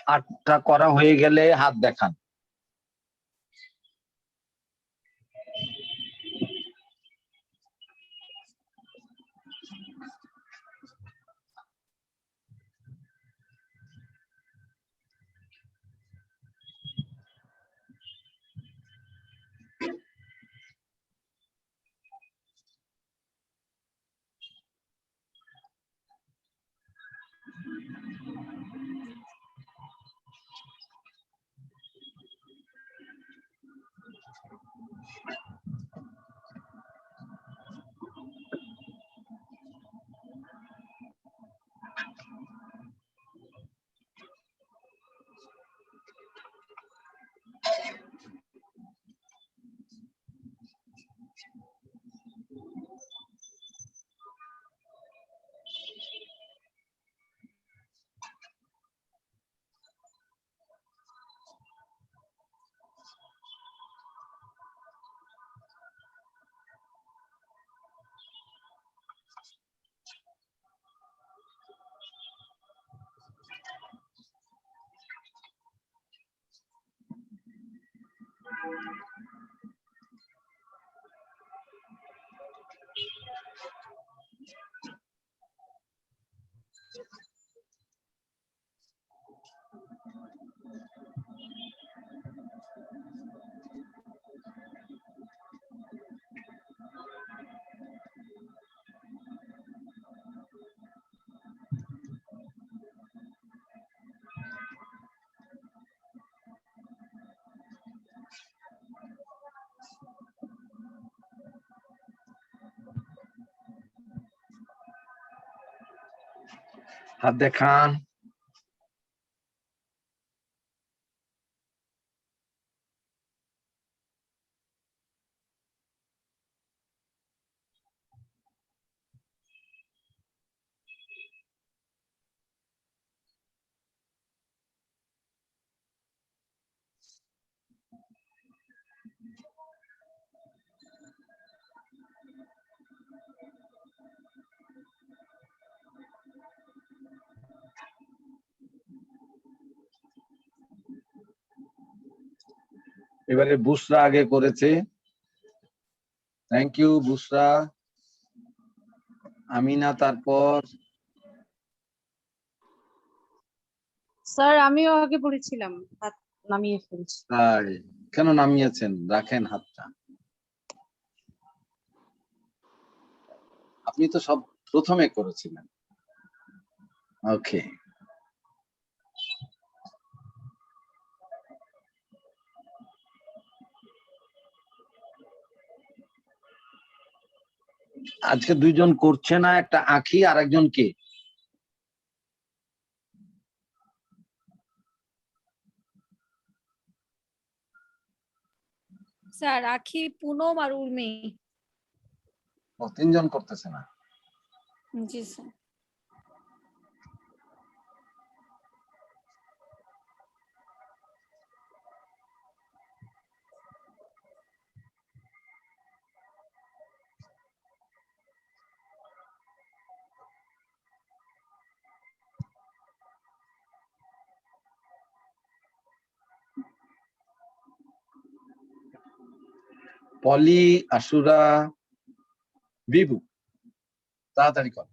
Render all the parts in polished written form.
আটটা করা হয়ে গেলে হাত দেখান। হাত দেখান। এবারে বুসরা আগে করেছে, থ্যাংক ইউ বুসরা। আমিনা তারপর। স্যার আমিও আগে পড়েছিলাম, হাত নামিয়ে ফেলছি। তাই কেন নামিয়েছেন? রাখেন হাতটা, আপনি তো সব প্রথমে করেছিলেন। ওকে, আজকে দুইজন করছে না, একটা আঁখি আর একজন কে? স্যার আখি, পুনম আর উর্মি। ও, তিনজন করতেছে না। জি স্যার। পলি, আশুরা, বিবু, তাড়াতাড়ি কর।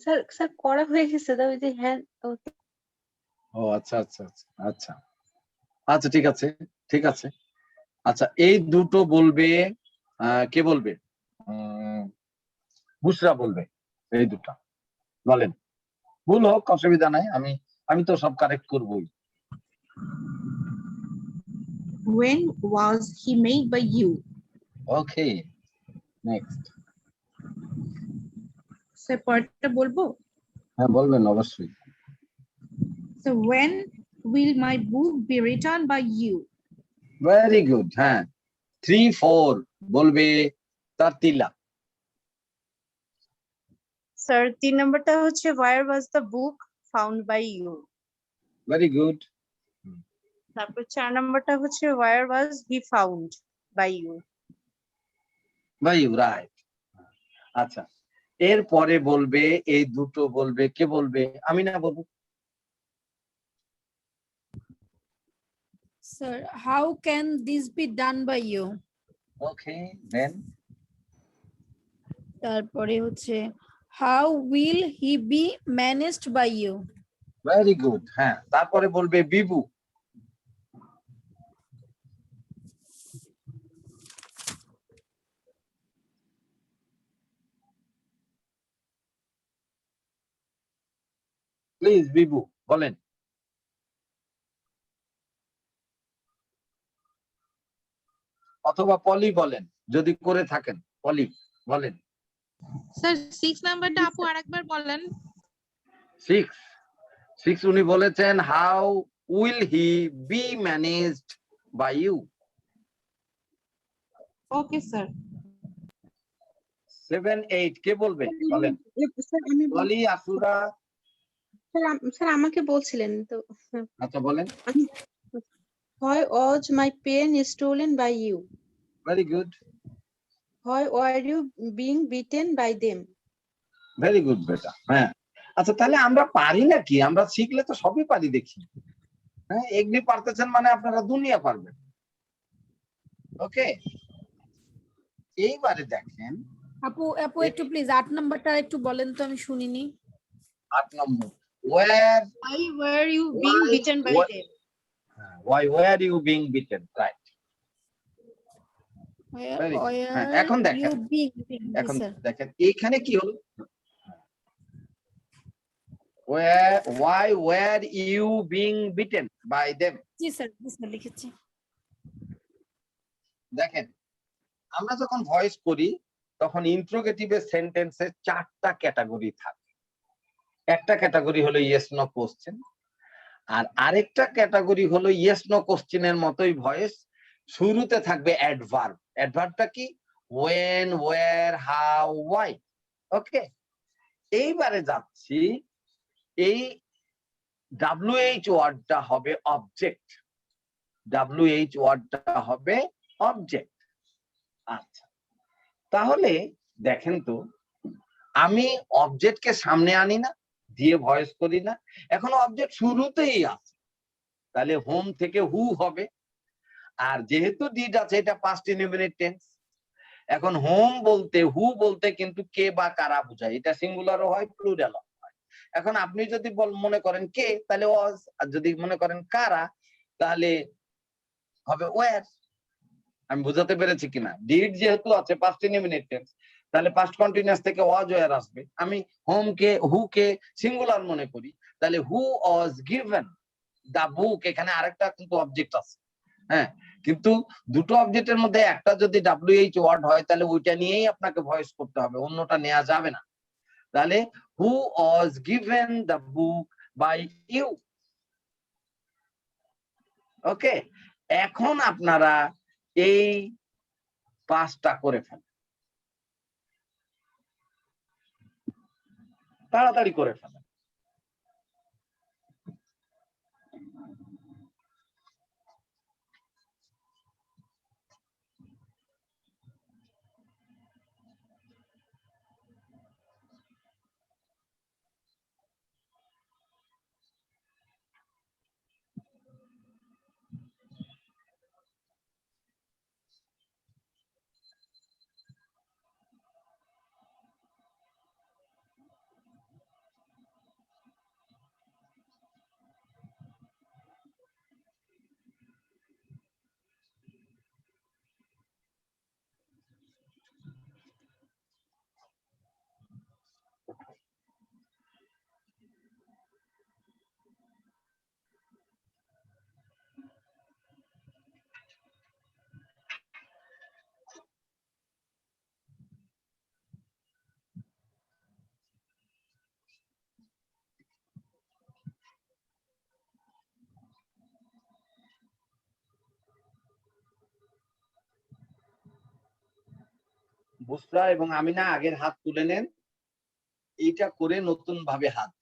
স্যার স্যার করা হয়ে গেছে, ওই যে হ্যাঁ। ও আচ্ছা আচ্ছা আচ্ছা আচ্ছা আচ্ছা, ঠিক আছে ঠিক আছে। আচ্ছা, এই দুটো বলবে, কে বলবে? বুসরা বলবে। এই দুটা বলেন, ভুল হোক অসুবিধা নাই, আমি তো সব কারেক্ট করবই। When was he made by you? Okay, next. Sir পরেরটা বলবো? হ্যাঁ বলবেন অবশ্যই। So when will my book be written by you? Very good, হ্যাঁ 3, 4 বলবে তারতিলা। স্যার 3 নম্বরটা হচ্ছে where was the book found by you? Very good. তারপর 4 নম্বরটা হচ্ছে where was he found by you? ভাই রাইট। আচ্ছা, এর পরে বলবে, এই দুটো বলবে, কে বলবে? আমি না বলবো। Sir how can this be done by you? ওকে, দেন তারপরে হচ্ছে how will he be managed by you? Very good, হ্যাঁ তারপরে বলবে বিবু। প্লিজ বিবু বলেন। অথবা পলি বলেন যদি করে থাকেন, পলি বলেন। স্যার 6 নাম্বারটা আপু আরেকবার বলেন। 6 উনি বলেছেন how will he be managed by you. Okay sir. 7, 8 কে বলবে? বলেন। স্যার আমি পলি, আশুরা। স্যার আমাকে বলছিলেন তো। আচ্ছা বলেন। Why was my pen stolen by you? Very good, Why were you being beaten by them? Very good বেটা, হ্যাঁ। আচ্ছা তাহলে আমরা পারি নাকি? আমরা শিখলে তো সবই পারি দেখি। হ্যাঁ, এগুলি পারতেছেন মানে আপনারা দুনিয়া পারবেন। ওকে, এইবারে দেখেন আপু একটু প্লিজ 8 নাম্বারটা একটু বলেন তো, আমি শুনিনি। 8 নম্বর, where Why were you being Why- beaten by what- them? why were you being beaten, right? Very good. হ্যাঁ, এখন দেখেন, এখন দেখেন এইখানে কি হলো, why were you being beaten by them? G sir লিখেছি। দেখেন আমরা যখন ভয়েস করি তখন ইন্ট্রোগেটিভের সেন্টেন্সে 4টা ক্যাটাগরি থাকে। একটা ক্যাটাগরি হলো ইয়েস নো কোশ্চেন, আর আরেকটা ক্যাটাগরি হলো ইয়েস নো কোশ্চেনের মতোই ভয়েস, শুরুতে থাকবে অ্যাডভার্ব। অ্যাডভার্বটা কি? when, where, how, why। ওকে, এইবারে যাচ্ছি, এই WH ওয়ার্ডটা হবে অবজেক্ট, WH ওয়ার্ডটা হবে অবজেক্ট। আচ্ছা তাহলে দেখেন তো, আমি অবজেক্টকে সামনে আনি না, দিয়ে ভয়েস করি না, এখন অবজেক্ট শুরুতেই আছে। তাহলে হোম থেকে হু হবে। আর যেহেতু ডিড আছে এটা পাস্ট ইনডেফিনিট টেন্স। এখন হোম বলতে হু বলতে কিন্তু কে বা কারা বোঝায়, এটা সিঙ্গুলারও হয় প্লুরালও হয়। এখন আপনি যদি মনে করেন কে তাহলে ওয়াজ, আর যদি মনে করেন কারা তাহলে হবে ওয়্যার। আমি বুঝাতে পেরেছি কিনা? ডিড যেহেতু আছে পাস্ট ইনডেফিনিট টেন্স, তাহলে পাস্ট কন্টিনিউয়াস থেকে ওয়াজ ওয়্যার আসবে। আমি হোম কে হু কে সিঙ্গুলার মনে করি, তাহলে হু ওয়াজ গিভেন দা বুক। এখানে আরেকটা কিন্তু অবজেক্ট আছে, হ্যাঁ, কিন্তু দুটো অবজেক্টের মধ্যে একটা যদি WH ওয়ার্ড হয় তাহলে ওইটা নিয়েই আপনাকে ভয়েস করতে হবে, অন্যটা নেওয়া যাবে না। তাহলে who was given the book by you. Okay, এখন আপনারা এই পাঁচটা করে ফেলেন, তাড়াতাড়ি করে ফেলেন। বুসরা এবং আমিনা আগের হাত তুলে নেন, এইটা করে নতুন ভাবে হাত।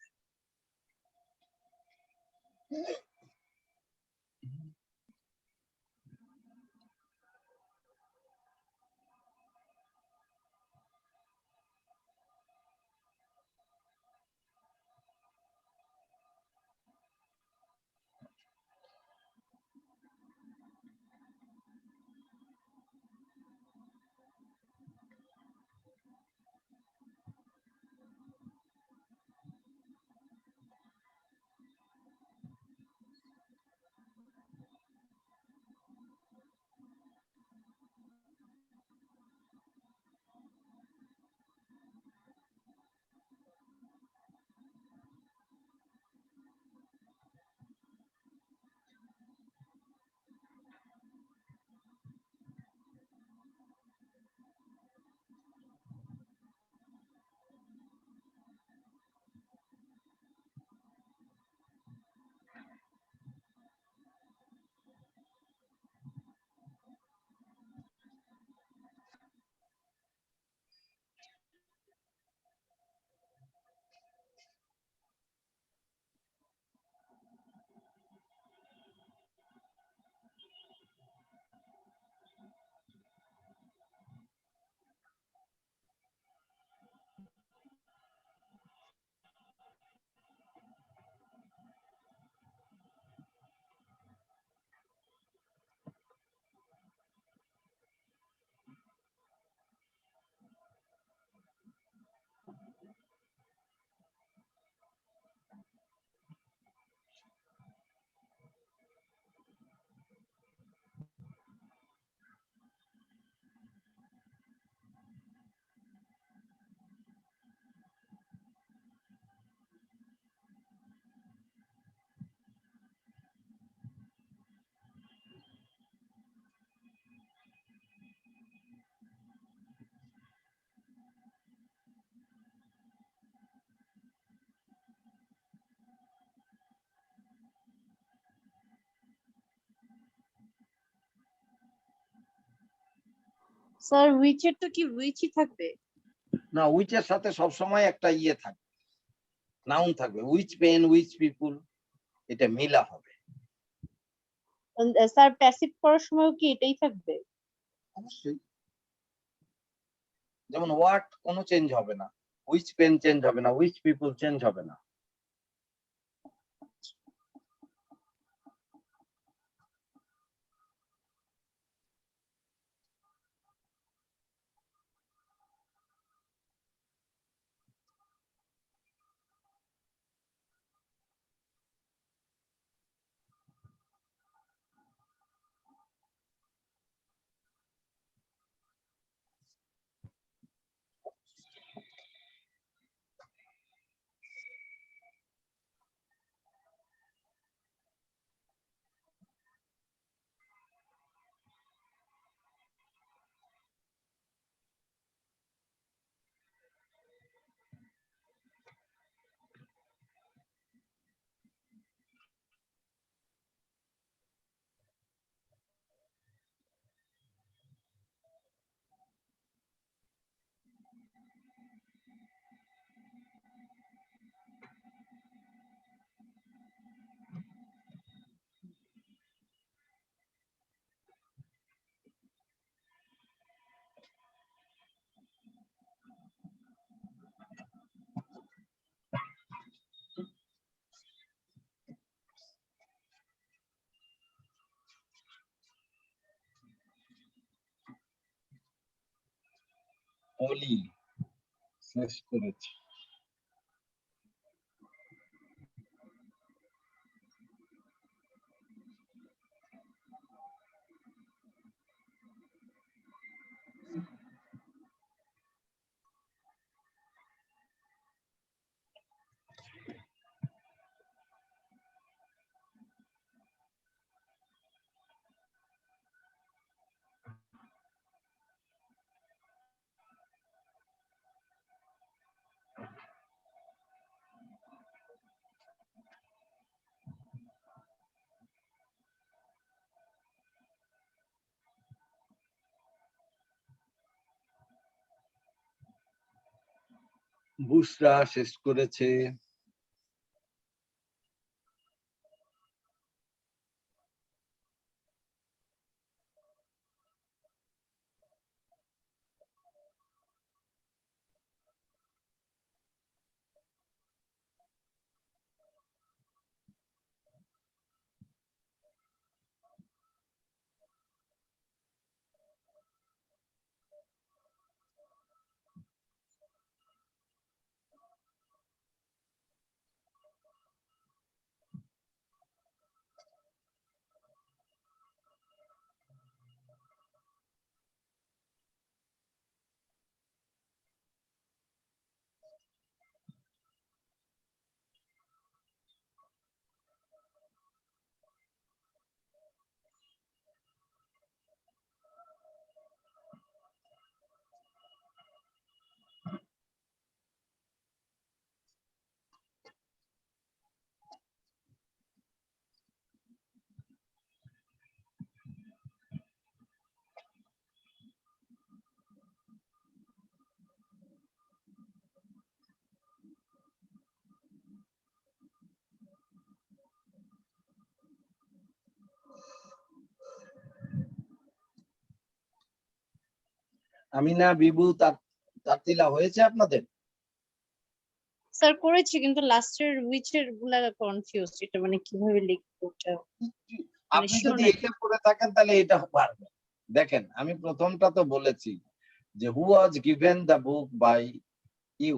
স্যার উইচেরটা কি উইচই থাকবে? না, উইচের সাথে সবসময় একটা ইয়ে থাকবে, নাউন থাকবে। উইচ পেন, উইচ পিপুল, এটা মিলা হবে। স্যার প্যাসিভ করার সময় কি এটাই থাকবে? অবশ্যই। যেমন হোয়াট কোনো চেঞ্জ হবে না, উইচ পেন চেঞ্জ হবে না, উইচ পিপুল চেঞ্জ হবে না। অলি শেষ করেছে। বুশরা শেষ করেছে। আমিনা, বিবু, তাতিলা হয়েছে আপনাদের? স্যার করেছি কিন্তু লাস্টের উইচের গুলা কনফিউজ, এটা মানে কিভাবে লিখবো ওটা আপনি sure যদি না। এটা করে থাকেন তাহলে এটা পারবেন। দেখেন, আমি প্রথমটা তো বলেছি যে who was given the book by you,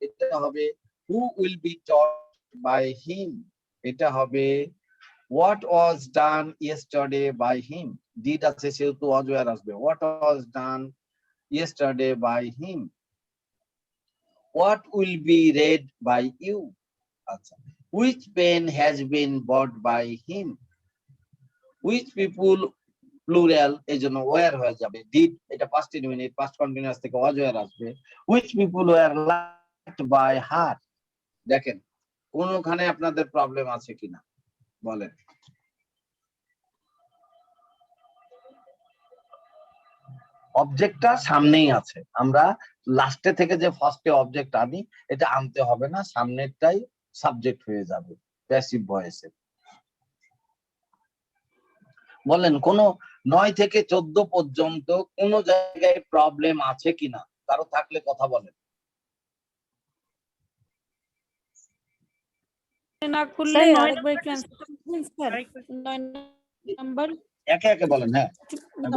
এটা হবে who will be taught by him, এটা হবে what was done yesterday by him, did আছে সেহেতু ওয়াজ ওয়্যার আসবে, what was done yesterday by him, what will be read by you, আচ্ছা, which pen has been bought by him, which people plural এই জন্য wire হয়ে যাবে, did এটা past indefinite past continuous থেকে ওয়াজ ওয়্যার আসবে, which people were liked by her. দেখেন কোনখানে আপনাদের প্রবলেম আছে কিনা বলেন। অবজেক্টটা সামনেই আছে, আমরা লাস্টে থেকে যে ফার্স্টে অবজেক্ট আনি এটা আনতে হবে না, সামনেরটাই সাবজেক্ট হয়ে যাবে প্যাসিভ ভয়েসে। বলেন কোন 9 থেকে 14 পর্যন্ত কোন জায়গায় প্রবলেম আছে কিনা, কারো থাকলে কথা বলেন। না করলে স্যার 9 আরেকবার একটু নাম্বার answer করবেন, স্যার? 9 নাম্বার একে একে বলেন। হ্যাঁ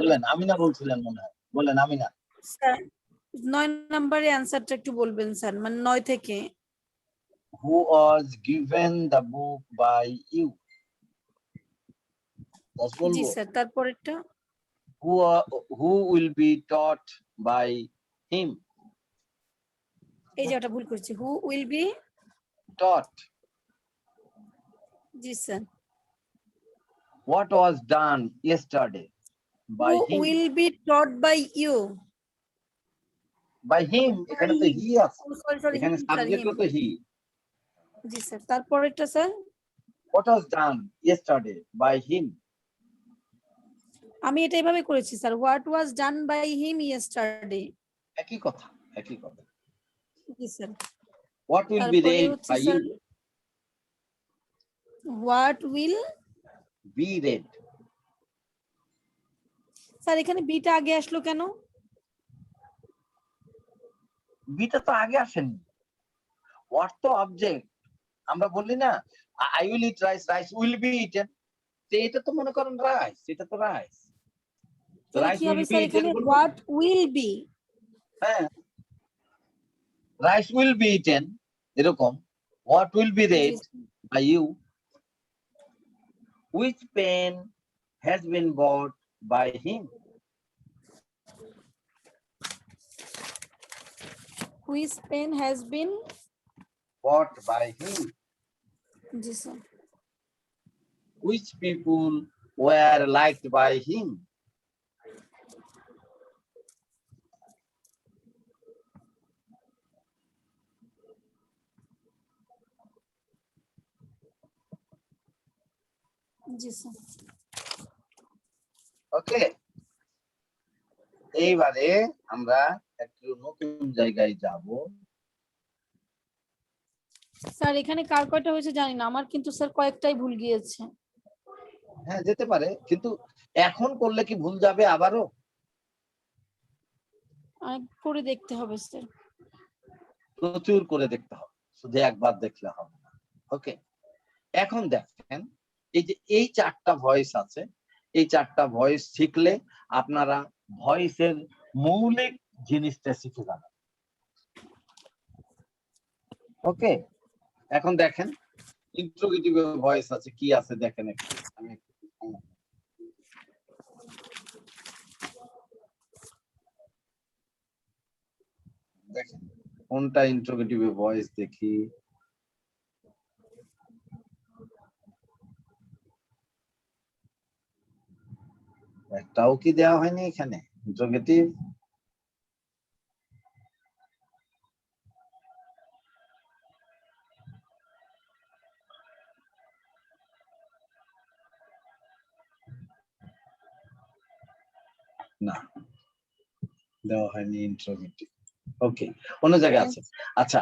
বলেন, আমিনা বলছিলেন মনে হয়, বলেন আমিনা। স্যার 9 নাম্বারে অ্যানসারটা একটু বলবেন স্যার, মানে 9 থেকে। Who was given the book by you, জি বলবো স্যার, তারপরেরটা who will be taught by him, এই যে ওটা ভুল করেছি, হু উইল বি, টট, জি sir, what was done yesterday by who him, will be taught by you, by him এখানে তো হি আছে, সরি সরি, এখানে হিম স্যার, সাবজেক্টও হিম, তো হি, জি স্যার, তারপরেরটা sir. what was done yesterday by him, আমি এটা এভাবে করেছি sir, what was done by him yesterday, একই কথা একই কথা, জি স্যার। what will be তারপরে read হচ্ছে by sir you, what will, be read, sir এখানে বিটা আগে আসলো কেন? বিটা তো আগে আসেনি, what তো অবজেক্ট, আমরা বললি না I will eat rice, rice will be eaten, তো এটা তো মনে করেন রাইস, এটা তো রাইস, তাহলে রাইস কি will হবে be স্যার eaten এখানে বলবো। হোয়াট উইল বি, হ্যাঁ, rice will be eaten এরকম, what will be read by you, which pen has been bought by him, Which pen has been? bought by him, জি sir. which people were liked by him, জি sir. Okay. এইবারে আমরা একটু নতুন জায়গায় যাব। Sir এখানে কার কয়টা হয়েছে জানি না, আমার কিন্তু স্যার কয়েকটাই ভুল গিয়েছে। হ্যাঁ, যেতে পারে, কিন্তু এখন করলে কি ভুল যাবে আবারও? করে দেখতে হবে স্যার। প্রচুর করে দেখতে হবে, শুধু একবার দেখলে হবে না। ওকে, এখন দেখেন এই যে এই 4টা ভয়েস আছে, এই 4টা ভয়েস শিখলে আপনারা ভয়েসের মৌলিক জিনিসটা শিখে যাবেন। ওকে, এখন দেখেন ইন্ট্রোগেটিভ ভয়েস আছে, কি আছে দেখেন একটু। আমি দেখেন কোনটা ইন্ট্রোগেটিভ ভয়েস দেখি। একটাও কি দেওয়া হয়নি এখানে ইন্ট্রোগেটিভ? না, দেওয়া হয়নি ইন্ট্রোগেটিভ। ওকে, অন্য জায়গায় আছে। আচ্ছা,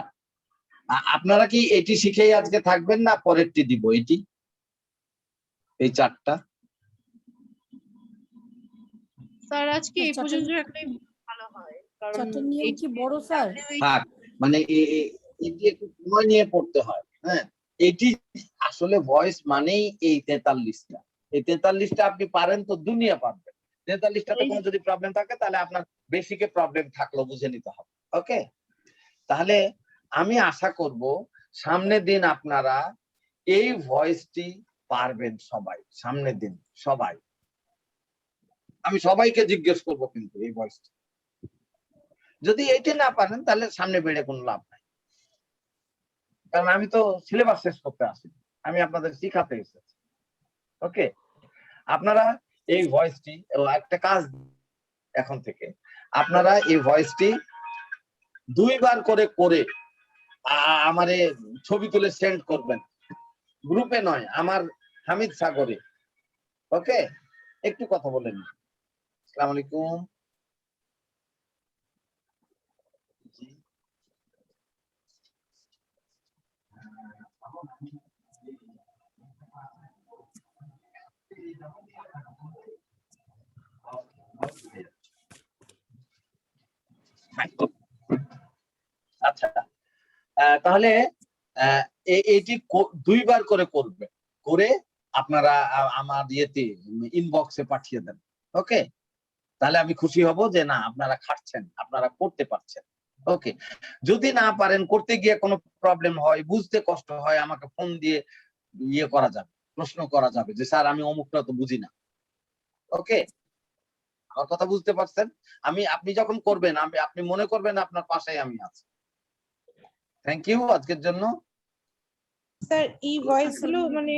আপনারা কি এটি শিখেই আজকে থাকবেন না পরেরটি দিব? এটি এই 4টা স্যার আজকে এই চারটা- পর্যন্ত রাখলেই ভালো হয়, কারণ চারটার নিয়ম কি বড় স্যার? থাক, মানে এটি একটু সময় নিয়ে পড়তে হয়। হ্যাঁ, এটি আসলে ভয়েস মানেই এই 43টা। এই 43টা আপনি পারেন তো দুনিয়া পারবেন। 43টাতে কোনো যদি প্রবলেম থাকে তাহলে আপনার বেসিকে প্রবলেম থাকলো বুঝে নিতে হবে। ওকে, তাহলে আমি আশা করব সামনের দিন আপনারা এই ভয়েসটি পারবেন সবাই। সামনের দিন সবাই, আমি সবাইকে জিজ্ঞেস করব কিন্তু এই ভয়েসটি। যদি এইটা না পারেন তাহলে সামনে বেড়ে কোনো লাভ নাই, কারণ আমি তো সিলেবাস শেষ করতে আসি, আমি আপনাদের শিখাতে এসেছি। ওকে, আপনারা এই ভয়েসটি একটা কাজ, এখন থেকে আপনারা এই ভয়েসটি 2 বার করে করে আমারে ছবি তুলে সেন্ড করবেন, গ্রুপে নয়, আমার হামিদ সাগরে। ওকে, একটু কথা বলেন। আসসালামু আলাইকুম। আচ্ছা, তাহলে এইটি 2 বার করে করবে, করে আপনারা আমার ইয়েতে ইনবক্সে পাঠিয়ে দেন। ওকে, তাহলে আমি খুশি হব যে না আপনারা খাটছেন, আপনারা করতে পারছেন। ওকে, যদি না পারেন, করতে গিয়ে কোনো প্রবলেম হয়, বুঝতে কষ্ট হয়, আমাকে ফোন দিয়ে ইয়ে করা যাবে, প্রশ্ন করা যাবে যে স্যার আমি অমুকটা তো বুঝি না। ওকে, আমার কথা বুঝতে পারছেন? আপনি যখন করবেন আপনি মনে করবেন আপনার পাশেই আমি আছি। থ্যাংক ইউ আজকের জন্য। স্যার এই ভয়েস গুলো মানে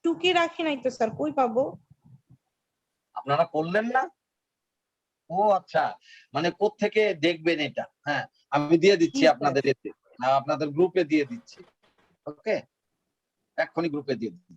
টুকে রাখি নাই তো স্যার, কই পাবো? আপনারা করলেন না? ও আচ্ছা, মানে কোত্থেকে দেখবেন এটা? হ্যাঁ, আমি দিয়ে দিচ্ছি আপনাদের এতে, আপনাদের গ্রুপে দিয়ে দিচ্ছি। ওকে, এক্ষুনি গ্রুপে দিয়ে দিচ্ছি।